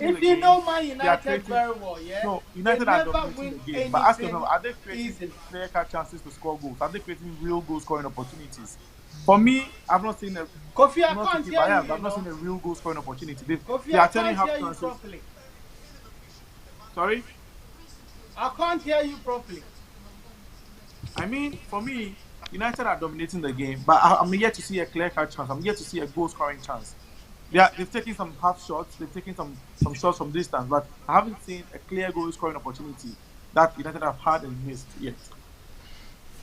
the If you game, know Man they are United creating. very well, yeah, No, they United are never dominating win the game. But ask yourself, anything are they creating easily. clear-cut chances to score goals? Are they creating real goal scoring opportunities? For me, I've not seen a Kofi, I not to can't keep hear I you, have. you I've not know. seen a real goal scoring opportunity. Kofi, They I are turning can't half hear you chances. properly. Sorry? I can't hear you properly. I mean, for me, United are dominating the game, but I'm yet to see a clear-cut chance. I'm yet to see a goal scoring chance. They've taken some half shots, they've taken some shots from distance, but I haven't seen a clear goal scoring opportunity that United have had and missed yet.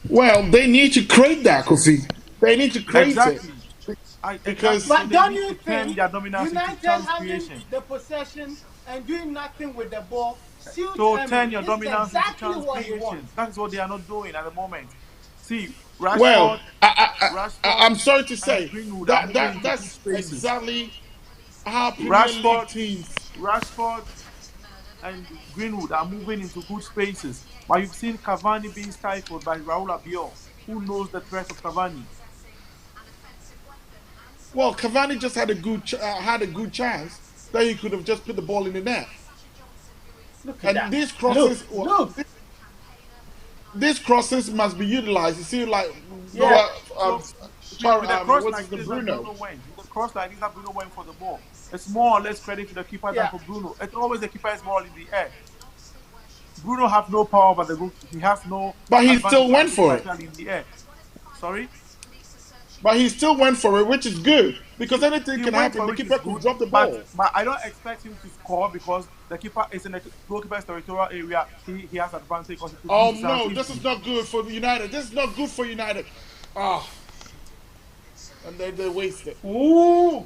Well, they need to create that, Kofi. They need to create it Exactly. Exactly. because So But they don't need to you turn think their dominance into United chance having creation. the possession and doing nothing with the ball suits So turn Emery? your This is dominance into exactly chance what he creation. wants. That is what they are not doing at the moment. See, well, Rashford I'm sorry to and say Greenwood are that moving into good that's spaces. exactly how Premier League Rashford, teams. Rashford and Greenwood are moving into good spaces. But you've seen Cavani being stifled by Raul Abiol, who knows the threat of Cavani. Well, Cavani just had a good chance that he could have just put the ball in the net. Look at And that. these Look, crosses, look. these crosses must be utilized. You see, like Yeah. So with a cross what's his like name, this that Bruno. Bruno went, with a cross like this that Bruno went for the ball, it's more or less credit to the keeper than Yeah. for Bruno. It's always the keeper is more in the air. Bruno have no power over the goal. He has no But he advantage still over went the keeper for it. actually in the air. Sorry? But he still went for it, which is good because anything He can went happen. for The which is keeper could good, drop the but ball. I don't expect him to score because the keeper is in the goalkeeper's territorial area. He has advantage because he could Oh miss the chance no, this is easily. not good for United. This is not good for United. Ah, and they wasted. Ooh.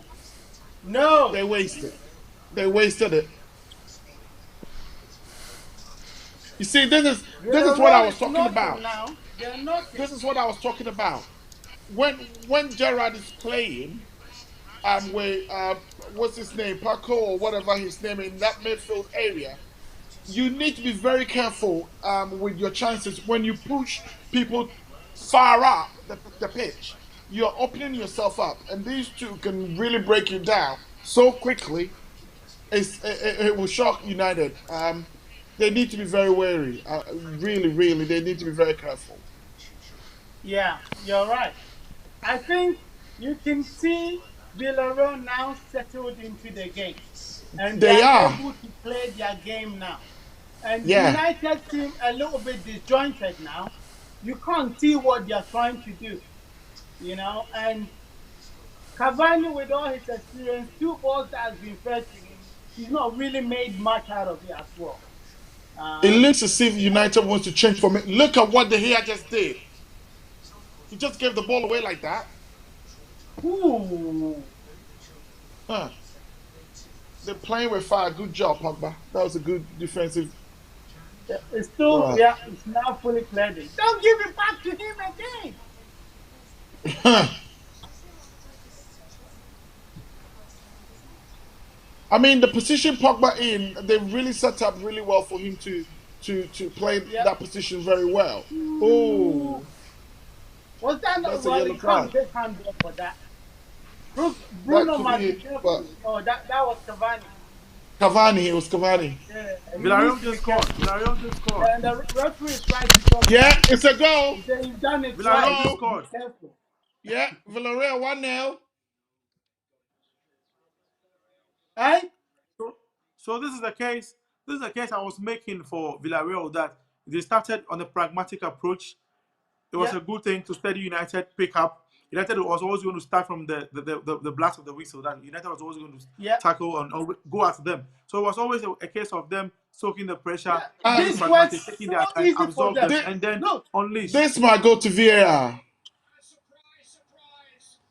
No. They wasted. They wasted it. You see, this is what I Villarreal was is talking nothing about. now. They're nothing. This is what I was talking about. When Gerrard is playing, with what's his name, Paco or whatever his name in that midfield area, you need to be very careful with your chances when you push people far up the pitch. You're opening yourself up, and these two can really break you down so quickly. It will shock United. They need to be very wary. Really, really, they need to be very careful. Yeah, you're right. I think you can see Villarreal now settled into the game. And they They are are, able to play their game now. And yeah. United seem a little bit disjointed now. You can't see what they are trying to do, you know. And Cavani, with all his experience, two balls that has been fed to him, he's not really made much out of it as well. It Um, looks as if United wants to change from it. Look at what De Gea just did. He just gave the ball away like that. ooh, Huh. They're playing with fire. Good job, Pogba. That was a good defensive. it's still, Right. yeah, it's now fully cleared. Don't give it back to him again. I mean, the position Pogba in, they really set up really well for him to play Yeah. that position very well. Ooh. Oh, Was that not, that's a well, yellow you can't card. take handball for that. That Bruno could must be be, but careful. Oh, that was Cavani. Cavani, it was Cavani. Yeah, he needs Villarreal to be just scored. careful. Villarreal just scored. And the referee is trying to talk to Yeah, him. it's a goal. He said, "You've done it Villarreal twice. just Goal. Be scored. careful." Yeah, Villarreal 1-0. Right? So, so this is the case. This is the case I was making for Villarreal that they started on a pragmatic approach. It was Yeah. a good thing to steady United pick up. United was always going to start from the blast of the whistle. That United was always going to Yeah. tackle and go at them. So it was always a case of them soaking the pressure, Yeah. being This works pragmatic, taking so their time, easy for absorb them. them, This, and then Look, unleash. this might go to VAR.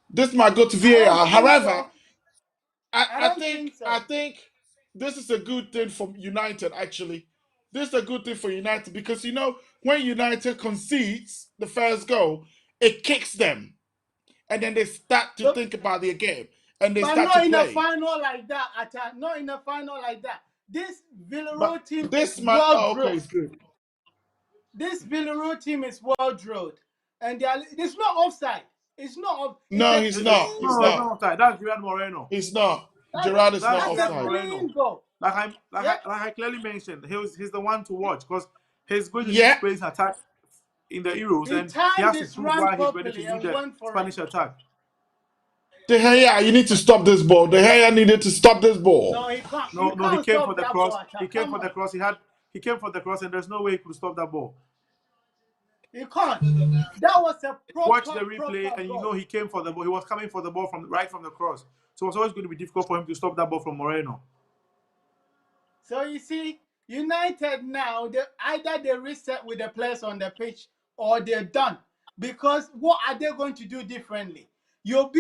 This might go to I don't VAR. think However, so. I, I I don't think think I so. think this is a good thing for United. Actually, this is a good thing for United because when United concedes the first goal, it kicks them, and then they start to Look, think about their game and they but start to not in a play. final like that. Not in a final like that. This But Villarreal team is this might. well Oh, okay, drilled. it's good. This Villarreal team is well drilled, and it's not offside. It's not. It's No, a he's It, it, not. clean He's no, it's goal. not. not offside. That's Gerard Moreno. He's not. That's Gerard is not That's that's a Gerard offside. Moreno. clean goal. Like I clearly mentioned, he's the one to watch because he's going to lead Yeah. Spain's attack in the Euros, He and he timed has to his prove run why he's ready to properly lead and the went for it. Spanish attack. De Gea, you need to stop this ball. De Gea needed to stop this ball. No, he can't. He No, he can't came for stop the that ball cross. He attack. came Come for the on, cross. He came for the cross, and there's no way he could stop that ball. he can't. That was a Watch the proper, replay, proper and you know goal. he came for the ball. He was coming for the ball from the cross. So it was always going to be difficult for him to stop that ball from Moreno. So you see, United now, either they reset with the players on the pitch or they're done. Because what are they going to do differently? You're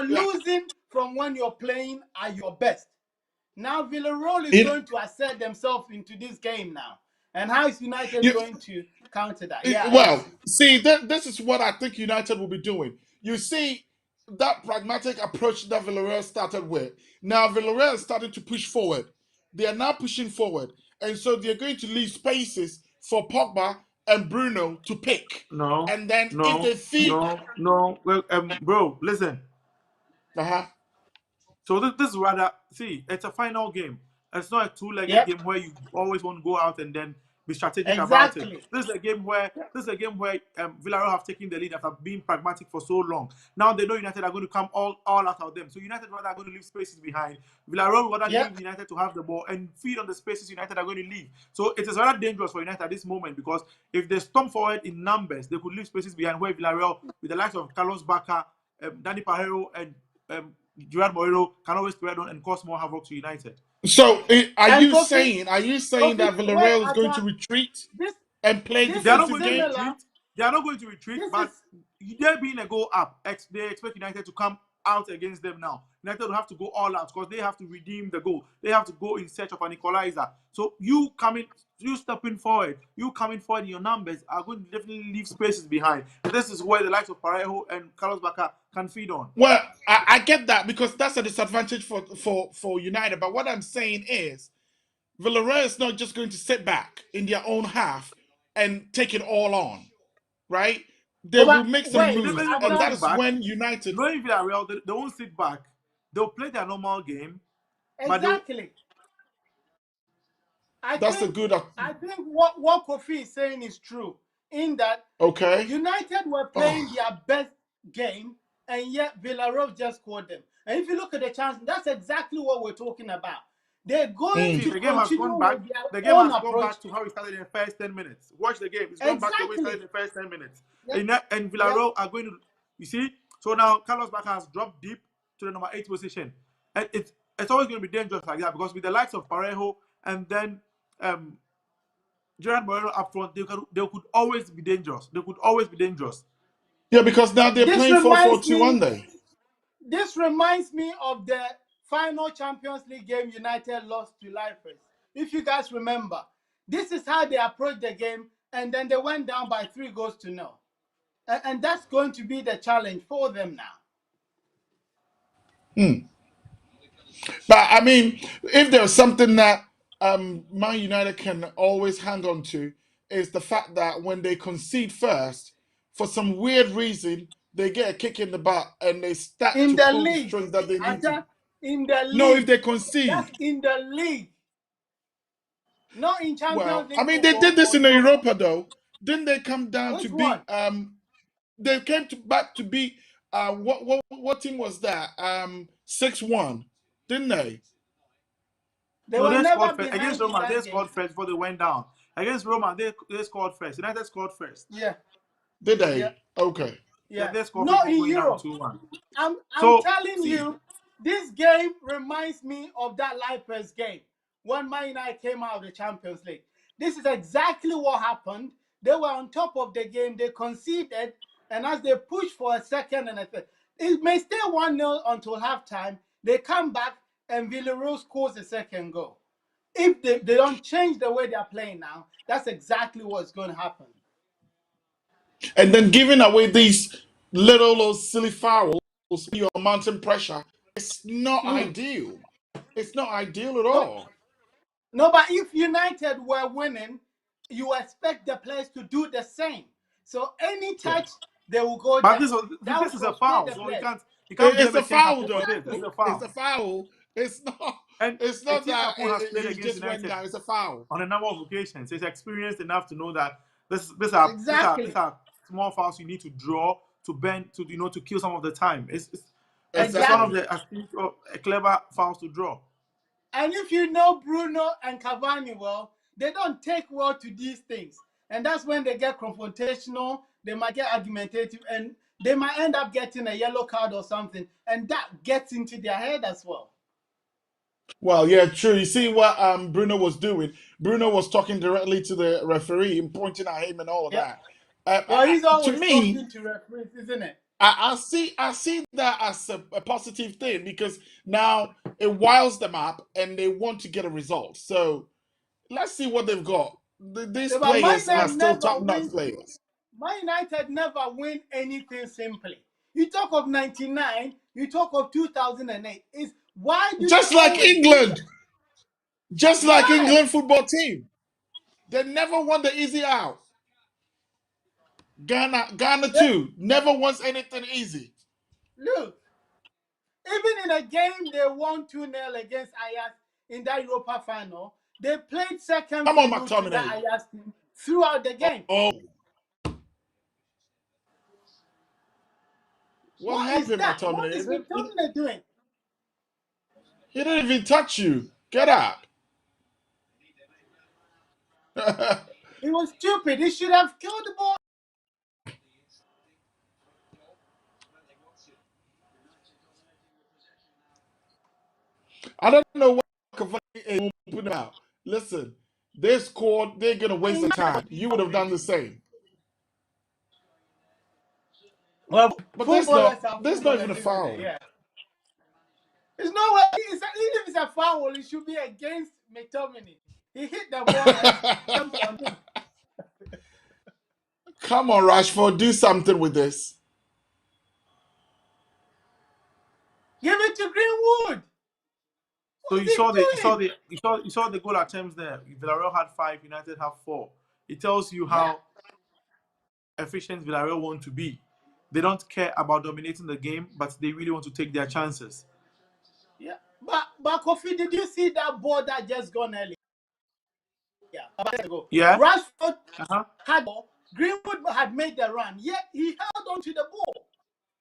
Yeah. losing from when you're playing at your best. Now Villarreal is It, going to assert themselves into this game now. And how is United you, going to counter that? Yeah, well, it's see, this is what I think United will be doing. You see, that pragmatic approach that Villarreal started with. Now Villarreal is starting to push forward. They are now pushing forward, and so they're going to leave spaces for Pogba and Bruno to pick. No, And then if no, they feed, no. Well, bro, listen. uh-huh. So this is rather see, it's a final game. It's not a two-legged yep, game where you always want to go out and then be strategic about it. exactly. This is a game where Yep. Villarreal have taken the lead after being pragmatic for so long. Now they know United are going to come all out of them. So United rather are going to leave spaces behind. Villarreal rather Yep. leave United to have the ball and feed on the spaces United are going to leave. So it is rather dangerous for United at this moment because if they storm forward in numbers, they could leave spaces behind where Villarreal, with the likes of Carlos Bacca, Danny Pajero, and um, Gerard Moreno can always spread on and cause more havoc to United. So And Kofi, are you saying Kofi, that wait, Villarreal is going to Ata, retreat this and play this They are is not defensive going to game? similar. retreat. They are not going to retreat, This but is there being a goal up, they expect United to come out against them now. United will have to go all out because they have to redeem the goal. They have to go in search of an equalizer. So you stepping forward, you coming forward in your numbers are going to definitely leave spaces behind. And this is where the likes of Parejo and Carlos Bacca can feed on. Well, I get that because that's a disadvantage for United. But what I'm saying is Villarreal is not just going to sit back in their own half and take it all on, right? They oh, will but make some wait, They're moves, not going and to Ata, sit that's back. when United. Knowing Villarreal, they won't sit back. They'll play their normal game, but they'll exactly. I That's a think good. I think what Kofi is saying is true. In that Okay. United were playing Oh, their best game, and yet Villarreal just scored them. And if you look at the chance, that's exactly what we're talking about. They're going mm. see, to the game has continue gone back. with their The game own has gone approach. back to how it started in the first 10 minutes. Watch the game. It's gone back to the way it started Exactly. in the first 10 minutes. Yep. And Yep. Villarreal are going to, you see, so now Carlos Bacca has dropped deep to the number 8 position. And it's always going to be dangerous like that because with the likes of Parejo and then um, Gerard Moreno up front, they could always be dangerous. They could always be dangerous. Yeah, because now they're This playing 4 4 reminds 2, aren't me. they? This reminds me of the final Champions League game United lost to Lifers. If you guys remember, this is how they approached the game, and then they went down by 3 goals to 0. And that's going to be the challenge for them now. Hmm. But I mean, if there's something that Man United can always hang on to, is the fact that when they concede first, for some weird reason, they get a kick in the butt and they start In to the pull the league, strings that they need to. in the No, if league, they concede. that's in the league, not in Well, Champions I League mean, they did football this or in the Europa. Europa though. Didn't they come down to Which one? beat? They came back to beat. What team was that? 6-1, didn't they? They No, were they scored never first. Against behind in Roma, they that game. scored first before they went down. Against Roma, they scored first. United scored first. Yeah, Did yeah, they? Okay. Yeah, yeah. they scored first Not before in going down Europe. 2-1. I'm So, telling see, you, this game reminds me of that Lifers game when Man United came out of the Champions League. This is exactly what happened. They were on top of the game, they conceded, and as they pushed for a second and a third, it may stay 1-0 until halftime. They come back and Villarreal scores a second goal. If they don't change the way they're playing now, that's exactly what's going to happen. And then giving away these little silly fouls, you're mounting pressure. It's not Mm. ideal. It's not ideal at No, all. no, but if United were winning, you expect the players to do the same. So any Yeah. touch, they will go but there. That will this is a frustrate foul, the so players. you can't blame It's a a centre foul, for though. this. This is Exactly. a It's foul. a foul. It's not. And It's a not team that Capone has played he against just went United down. It's a foul. on a number of occasions. He's experienced enough to know that these Exactly. are small fouls you need to draw to bend to to kill some of the time. It's one of Exactly. Exactly. the clever fouls to draw. And if you know Bruno and Cavani well, they don't take well to these things. And that's when they get confrontational, they might get argumentative, and they might end up getting a yellow card or something. And that gets into their head as well. Well, yeah, true. You see what Bruno was doing? Bruno was talking directly to the referee and pointing at him and all of Yeah. that. Well, he's To always me, talking to referees, isn't it? I see that as a positive thing because now it wiles them up and they want to get a result. So let's see what they've got. These Yeah, but players are still top-notch players. Man United never win anything simply. You talk of 99, you talk of 2008. Is why do they Just like always do England, that? just like Yes. England football team. They never won the easy out. Ghana They, too, never wants anything easy. look, even in a game they won 2-0 against Ajax in that Europa final, they played second Come on, fiddle to that McTominay. Ajax team throughout the game. Oh, what What is happened, that? What McTominay? is McTominay doing? He didn't even touch you. Get up. He was stupid. He should have killed the ball. I don't know what Cavani will put them out. Listen, they scored. They're gonna waste the time. You would have done the same. Well, But footballers are there's not even a footballers, isn't it? foul. Yeah. It's no way. Even if it's a foul, it should be against McTominay. He hit the ball and jumped on him. Come on, Rashford, do something with this. Give it to Greenwood. So What's he doing? you saw the goal attempts there. Villarreal had 5, United have 4. It tells you Yeah, how efficient Villarreal want to be. They don't care about dominating the game, but they really want to take their chances. yeah. But Kofi, did you see that ball that just gone earlier? Yeah, about a ago. Yeah. Rashford Uh-huh. had ball. Greenwood had made the run. Yet he held on to the ball.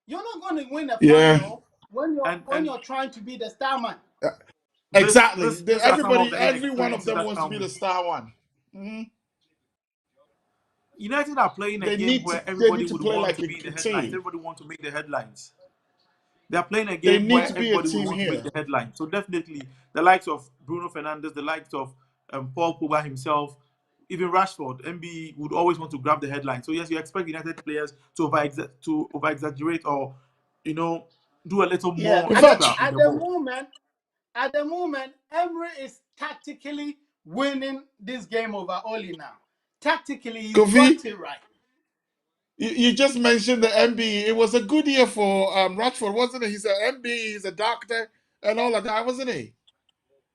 You're not going to win a Yeah, final when And you're trying to be the star man. exactly. These are some of Everybody, the every one of inexperiences them that wants to come be with. the star one. Mhm. United are playing a game where They everybody need to would play want like to a be the headlines. team. Everybody want to make the headlines. They are playing a They game need where to be a everybody would team want to make here the headlines. So definitely, the likes of Bruno Fernandes, the likes of Paul Pogba himself, even Rashford, MB would always want to grab the headline. So yes, you expect United players to over exaggerate or do a little Yeah, more In extra fact, with at the the ball. moment, Emery is tactically winning this game over Oli now. Tactically, he's Kofi, got it right. you just mentioned the MB. It was a good year for Rashford, wasn't it? He's an MB, he's a doctor, and all of that, wasn't he?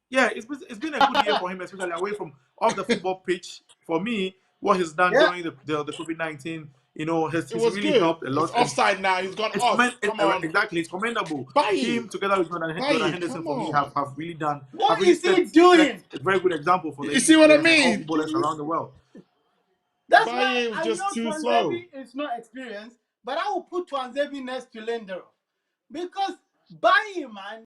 Yeah, it's been a good year for him, especially away from off the football pitch. For me, what he's done Yeah. during the COVID-19, It he's was really good. helped a It's lot, and offside now. He's gone off. Come on, exactly, it's commendable. Baye, Him together with Jordan Baye, Henderson come for me on. have What really is he set doing? a very good example for the You see English what I players and all mean? footballers around the world. That's why Baye was I just know too slow. Twanzebe is not experienced, but I will put Twanzebe next to Lindelof. Because Bayi, man,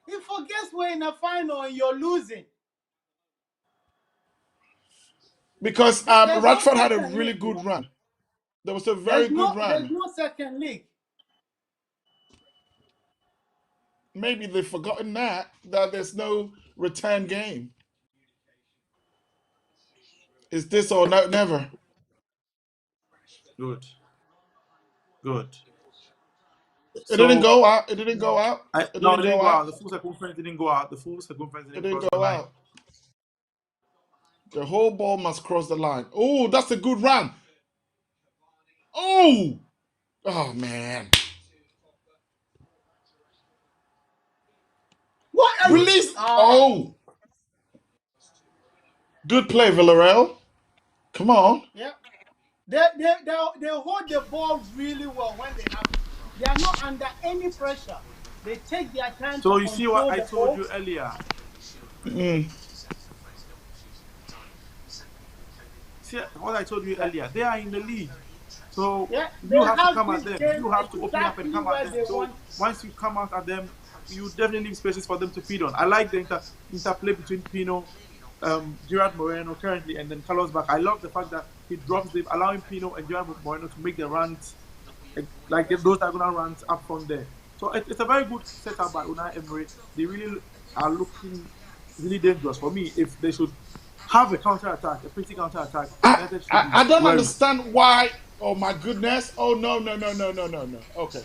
he forgets we're in a final and you're losing. Because There's no Radford had a second really league, good run. There was a very good There's run. no second league. Maybe they've forgotten that there's no return game. It's this or no, never. Good, good. It didn't So go out. It didn't go out. It no, didn't it didn't go go out. out. The full circumference didn't go out. The full circumference It didn't didn't cross the go line. out. The whole ball must cross the line. Oh, that's a good run. Oh, oh man. What are you? Good. Release. Ah, Oh, good play, Villarreal. Come on. yeah. They hold the ball really well when they have to. They are not under any pressure. They take their time to So you see what control I the told ball. you earlier. Mm. See what I told you Yeah, earlier. They are in the lead. So yeah. you They have to have come this at them. game You have to open up and exactly come at where them. they So want. once you come out at them, you definitely leave spaces for them to feed on. I like the interplay between Pino, Gerard Moreno currently, and then Carlos Back. I love the fact that he drops them, allowing Pino and Gerard Moreno to make the runs, like those diagonal runs up front there. So it's a very good setup by Unai Emery. They really are looking really dangerous for me. If they should have a counter attack, a pretty counter attack, United should be I don't wary. understand why. Oh my goodness. Oh no no no no no no no. Okay.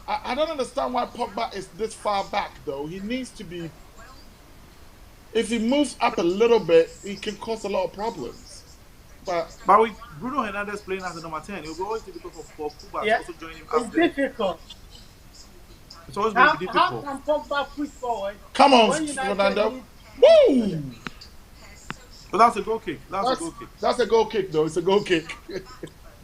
I don't understand why Pogba is this far back though. He needs to be. If he moves up a little bit, he can cause a lot of problems. But But with Bruno Hernandez playing as a number 10, it will be always difficult for Pogba to Yeah, also join him it's up there. difficult. It's always going to be How difficult. can Pogba push forward come on, when United Fernando. need? Yeah. Woo! But that's a goal kick. That's a goal kick. That's a goal kick though. It's a goal kick.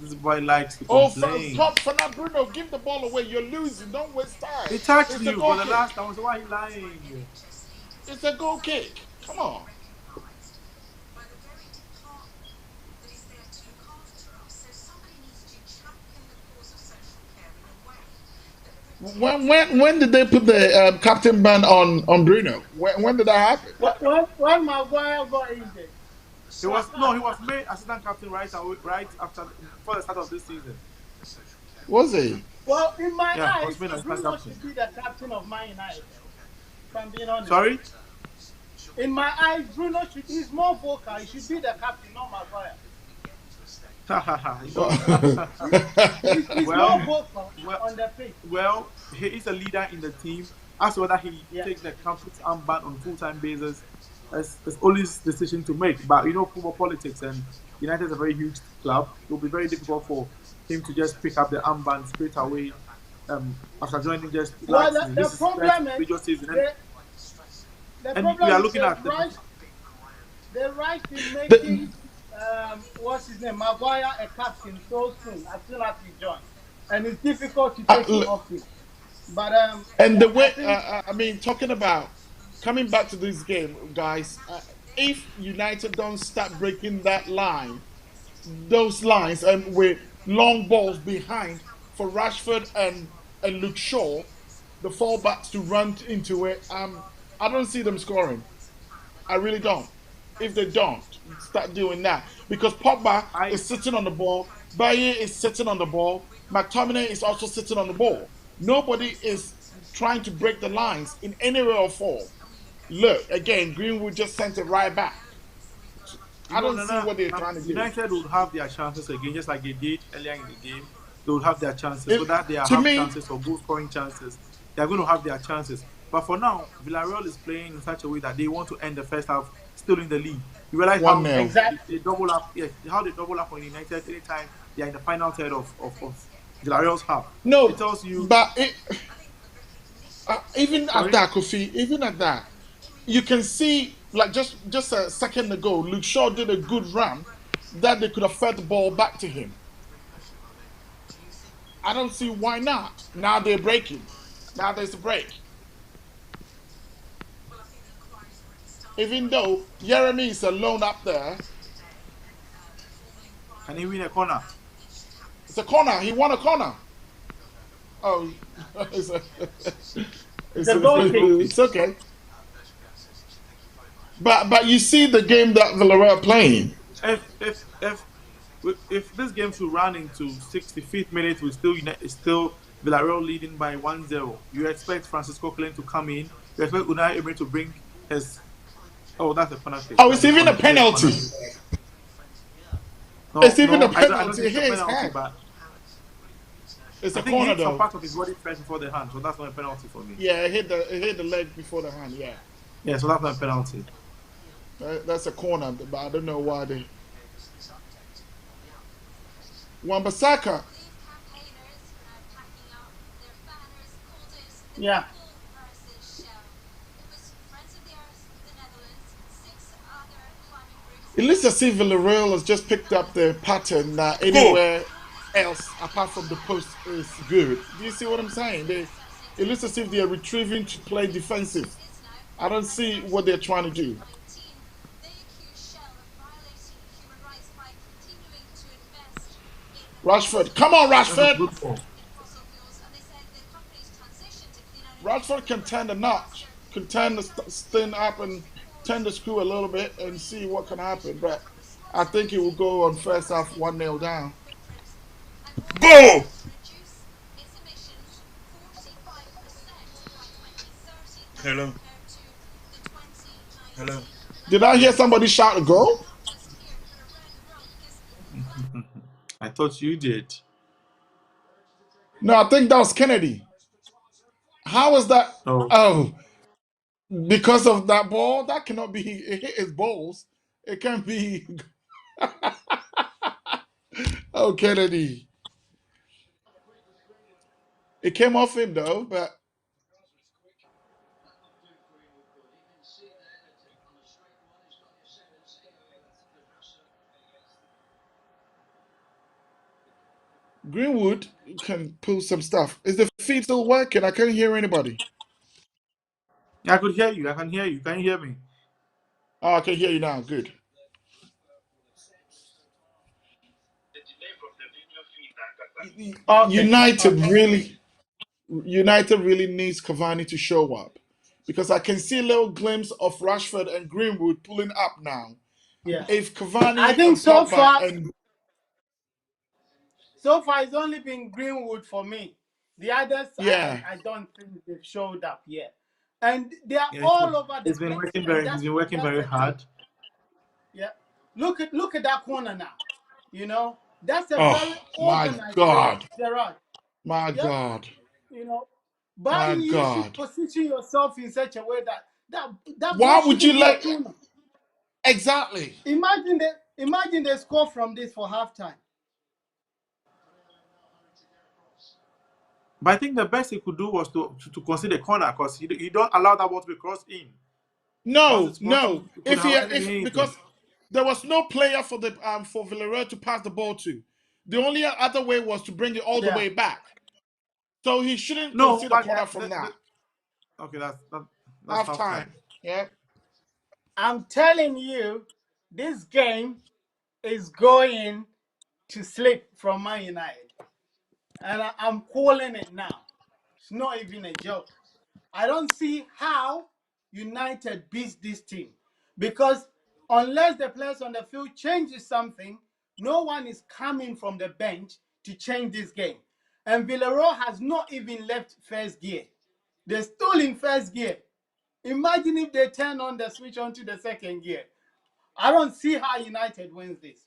This boy likes to Oh, complain. top Fernando Bruno, give the ball away. You're losing. Don't waste time. He touched It's a you goal for the kick. last time, so why he lying? It's a goal kick. Come on. When did they put the captain ban on Bruno? When did that happen? When Maguire got injured, He was made assistant captain right after before the start of this season. Was he? well, in my Yeah, he eyes, was made assistant Bruno captain. should be the captain of Man United. If I'm being honest. Sorry? In my eyes, Bruno he's more vocal. He should be the captain, not Maguire. He's He's well, more vocal well, on the pitch. well, he is a leader in the team. As to whether he Yeah. takes the captain's armband on full-time basis, it's only his decision to make. But you know, football politics and United is a very huge club. It will be very difficult for him to just pick up the armband straight away after joining just Well, last season. the This is problem first is major season, the and we problem are is looking at the right in The- making what's his name Maguire a captain so soon as he joins, and it's difficult to take him look, off him. But and yeah, the way I mean, talking about coming back to this game, guys. If United don't start breaking those lines, and with long balls behind for Rashford and Luke Shaw, the fullbacks to run into it, I don't see them scoring. I really don't. If they don't start doing that, because Pogba I is sitting on the ball, Baye is sitting on the ball, McTominay is also sitting on the ball. Nobody is trying to break the lines in any way or form. Look, again, Greenwood just sent it right back. I don't see what they're trying to do. United will have their chances again, just like they did earlier in the game. They will have their chances. Whether they are To half me, chances or goal scoring chances, they are going to have their chances. But for now, Villarreal is playing in such a way that they want to end the first half still in the lead. You realize how 1-0. exactly. they double up, yes, how they double up on United anytime they are in the final third of Villarreal's half. No, It tells you, but even at sorry, that, Kofi, even at that, you can see like just a second ago, Luke Shaw did a good run that they could have fed the ball back to him. I don't see why not. Now they're breaking. Now there's a break. Even though Jeremy is alone up there, can he win a corner? it's a corner. He won a corner. Oh, it's, The goal kick. it's okay. But you see the game that Villarreal are playing. If this game should run into 65th minute, we still Villarreal leading by 1-0. You expect Francisco Klein to come in. You expect Unai Emery to bring his. Oh, that's a penalty. Oh, it's even a penalty. No, It's even no, a I don't penalty. think it's a Here's penalty, hand. but It's I a think he corner hit some though. part of his body first before the hand, so that's not a penalty for me. Yeah, it hit the leg before the hand. Yeah, Yeah, so that's not a penalty. that's a corner, but I don't know why they. Wan-Bissaka. Yeah. It looks as if Villarreal has just picked up the pattern that anywhere else apart from the post is good. Do you see what I'm saying? It looks as if they are retrieving to play defensive. I don't see what they're trying to do. Rashford, come on, That's a Rashford. good ball. Rashford can turn the notch, can turn the thing up and turn the screw a little bit and see what can happen. But I think it will go on first half 1-0 down. Boom! Hello. Hello. Did I hear Yes. somebody shout a goal? I thought you did. No, I think that was Kennedy. How is that? Oh, Oh, because of that ball? That cannot be. It hit his balls. It can't be. Oh, Kennedy. It came off him though, but Greenwood can pull some stuff. Is the feed still working? I can't hear anybody. I could hear you. I can hear you. Can you hear me? Oh, I can hear you now. Good. Okay, United okay. really, United really needs Cavani to show up because I can see a little glimpse of Rashford and Greenwood pulling up now. Yeah. If I Cavani think and Pogba and so far it's only been Greenwood for me. The others, yeah, I don't think they've showed up yet, and they are Yeah, all over the he's been place, working and very. He's been working that's very the thing. hard. Yeah, look at that corner now. You know, that's a oh very my organized play, God, Gerard. my Yep. God, You know, but my you should God. position yourself in such a way that that ball Why would you shouldn't be a let corner. exactly? Imagine they score from this for halftime. But I think the best he could do was to concede a corner because you don't allow that ball to be crossed in. Once No, it's crossed no. in, it could If have he ended in if anything. because there was no player for the for Villarreal to pass the ball to. The only other way was to bring it all the Yeah, way back. So he shouldn't No, concede a but yeah. corner from that. okay, that's Half half time. time. Yeah. I'm telling you, this game is going to slip from Man United. And I'm calling it now. It's not even a joke. I don't see how United beats this team because unless the players on the field changes something, no one is coming from the bench to change this game. And Villarreal has not even left first gear. They're still in first gear. Imagine if they turn on the switch onto the second gear. I don't see how United wins this.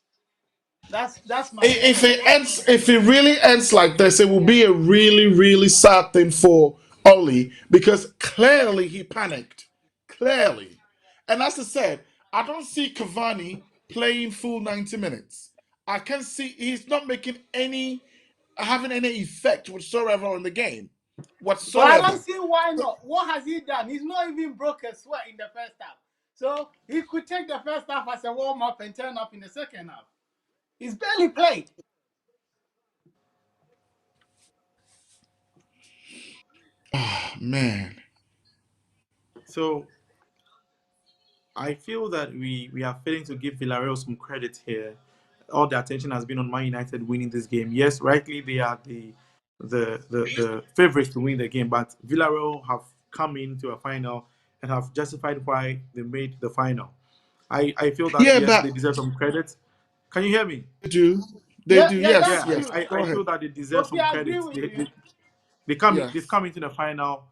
That's my If opinion. it ends, if it really ends like this, it will be a really, really sad thing for Oli because clearly he panicked. Clearly. And as I said, I don't see Cavani playing full 90 minutes. I can see he's not making any having any effect whatsoever on the game. But I don't Whatsoever. see why not. What has he done? He's not even broke a sweat in the first half. So he could take the first half as a warm up and turn up in the second half. He's barely played. Man. So I feel that we are failing to give Villarreal some credit here. All the attention has been on Man United winning this game. Yes, rightly they are the favorites to win the game, but Villarreal have come into a final and have justified why they made the final. I feel that Yeah, yes, but they deserve some credit. Can you hear me? they do. They Yeah, do. yeah, Yes, that's Yeah, yes. true. Go I ahead. feel that they deserve Okay, some I agree credit. with you. They've Yes. come into the final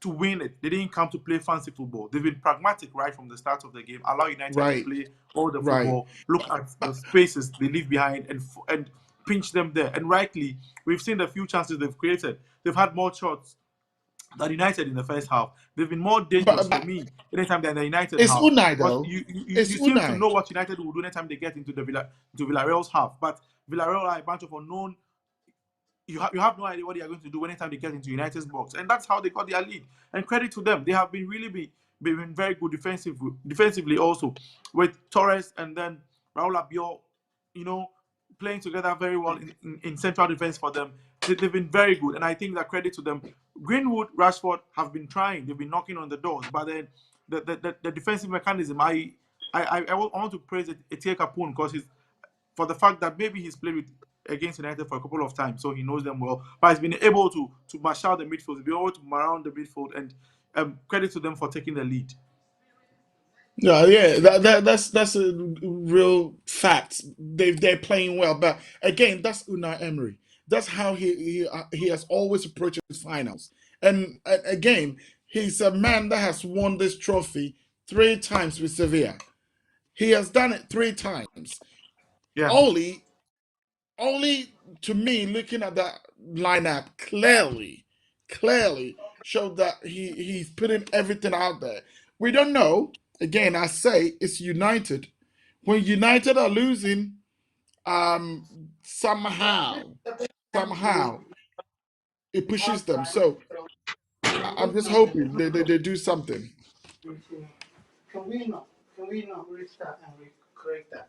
to win it. They didn't come to play fancy football. They've been pragmatic right from the start of the game. Allow United to Right. play all the Right. football. Look at the spaces they leave behind and pinch them there. And rightly, we've seen the few chances they've created. They've had more shots than United in the first half. They've been more dangerous for But me anytime than the United it's half. Unai Because though. you It's seem to Unai. know what United will do anytime they get into to Villarreal's half. But Villarreal are a bunch of unknown. You have no idea what they are going to do anytime they get into United's box, and that's how they got their lead. And credit to them, they have been been very good defensively also, with Torres and then Raul Abiol, you know, playing together very well in central defense for them. They've been very good, and I think that credit to them. Greenwood, Rashford have been trying. They've been knocking on the doors, but then the defensive mechanism. I want to praise Etienne Capone because he's for the fact that maybe he's played with against United for a couple of times, so he knows them well. But he's been able to mash out the midfield, he's been able to around the midfield, and credit to them for taking the lead. Yeah, yeah, that's a real fact. They're playing well, but again, that's Unai Emery. That's how he has always approached his finals. And again, he's a man that has won this trophy 3 times with Sevilla. He has done it 3 times. Yeah, Only, only to me, looking at that lineup clearly showed that he's putting everything out there. We don't know. Again, I say it's United. When United are losing, somehow it pushes them. So I'm just hoping they do something. Can we not? Can we not restart and correct that?